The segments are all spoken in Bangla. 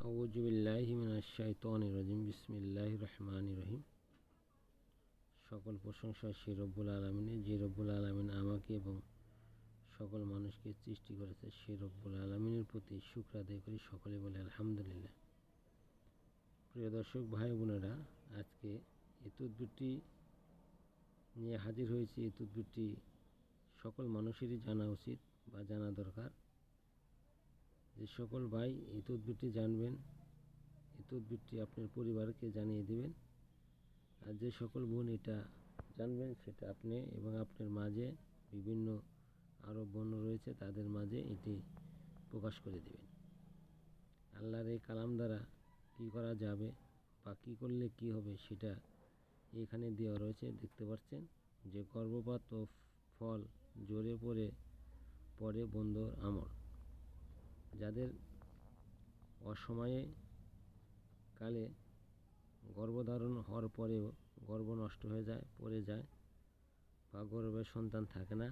আউযু বিল্লাহি মিনাশ শাইতানির রাজিম। বিসমিল্লাহির রহমানির রহিম। সকল প্রশংসা সেই রব্বুল আলামিনের, যে রব্বুল আলামিন আমাকে এবং সকল মানুষকে সৃষ্টি করেছে। সেই রব্বুল আলামিনের প্রতি শুকর আদায় করি। সকলে বলে আলহামদুলিল্লাহ। প্রিয় দর্শক ভাই বোনেরা, আজকে এই তদবিরটি নিয়ে হাজির হয়েছি। এই তদবিরটি সকল মানুষেরই জানা উচিত বা জানা দরকার। যে সকল ভাই এই তদবিরটি জানবেন, এই তদবিরটি আপনার পরিবারকে জানিয়ে দেবেন। আর যে সকল বোন এটা জানবেন, সেটা আপনি এবং আপনার মাঝে বিভিন্ন আরও বোন রয়েছে, তাদের মাঝে এটি প্রকাশ করে দেবেন। আল্লাহর এই কালাম দ্বারা কী করা যাবে বা কী করলে কী হবে, সেটা এখানে দেওয়া রয়েছে। দেখতে পাচ্ছেন যে গর্ভপাত ও ফল জোরে পড়ে বন্ধর আমল। যাদের অসময়ে কালে গর্ভধারণ হওয়ার পরেও গর্ভ নষ্ট হয়ে যায়, পড়ে যায় বা গর্ভের সন্তান থাকে না,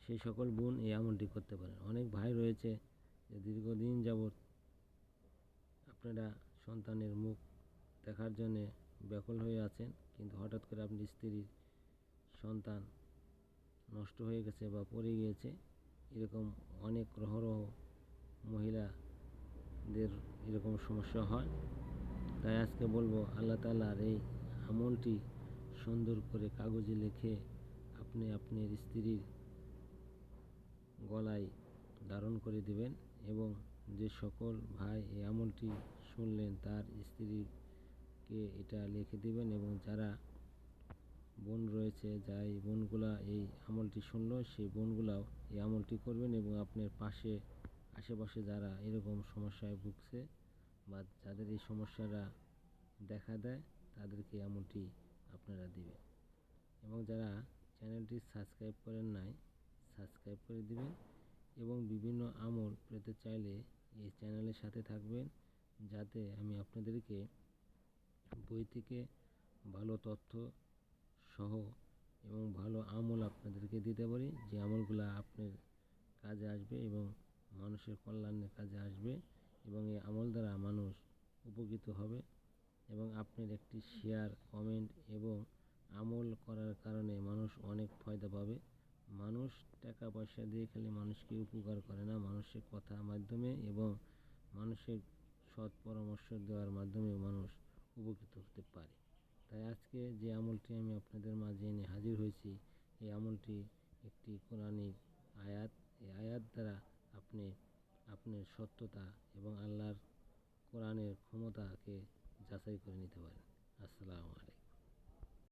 সেই সকল বোন এই আমলটি করতে পারেন। অনেক ভাই রয়েছে যে দীর্ঘদিন যাবৎ আপনারা সন্তানের মুখ দেখার জন্যে ব্যাকুল হয়ে আছেন, কিন্তু হঠাৎ করে আপনার স্ত্রীর সন্তান নষ্ট হয়ে গেছে বা পড়ে গিয়েছে। এরকম অনেক রহরহ মহিলাদের এরকম সমস্যা হয়। তাই আজকে বলবো, আল্লাহ তাআলার এই আমলটি সুন্দর করে কাগজে লিখে আপনি আপনার স্ত্রীর গলায় ধারণ করে দিবেন। এবং যে সকল ভাই এই আমলটি শুনলেন, তার স্ত্রীকে এটা লিখে দিবেন। এবং যারা বোন রয়েছে, যাই বোনগুলা এই আমলটি শুনলো, সেই বোনগুলাও এই আমলটি করবেন। এবং আপনার আশেপাশে যারা এরকম সমস্যায় ভুগছে বা যাদের এই সমস্যাটা দেখা দেয়, তাদেরকে আমলটি আপনারা দিবেন। এবং যারা চ্যানেলটি সাবস্ক্রাইব করেন নাই, সাবস্ক্রাইব করে দিবেন। এবং বিভিন্ন আমল পেতে চাইলে এই চ্যানেলের সাথে থাকবেন, যাতে আমি আপনাদেরকে বই থেকে ভালো তথ্য সহ এবং ভালো আমল আপনাদেরকে দিতে পারি, যে আমলগুলো আপনার কাজে আসবে এবং মানুষের কল্যাণের কাজে আসবে। এবং এই আমল দ্বারা মানুষ উপকৃত হবে। এবং আপনার একটি শেয়ার, কমেন্ট এবং আমল করার কারণে মানুষ অনেক ফায়দা পাবে। মানুষ টাকা পয়সা দিয়ে খালি মানুষকে উপকার করে না, মানুষের কথার মাধ্যমে এবং মানুষের সৎ পরামর্শ দেওয়ার মাধ্যমে মানুষ উপকৃত হতে পারে। তাই আজকে যে আমলটি আমি আপনাদের মাঝে এনে হাজির হয়েছি, এই আমলটি একটি কোরআনিক আয়াত। এই আয়াত দ্বারা আপনি আপনার সত্যতা এবং আল্লাহর কোরআনের ক্ষমতাকে যাচাই করে নিতে পারেন।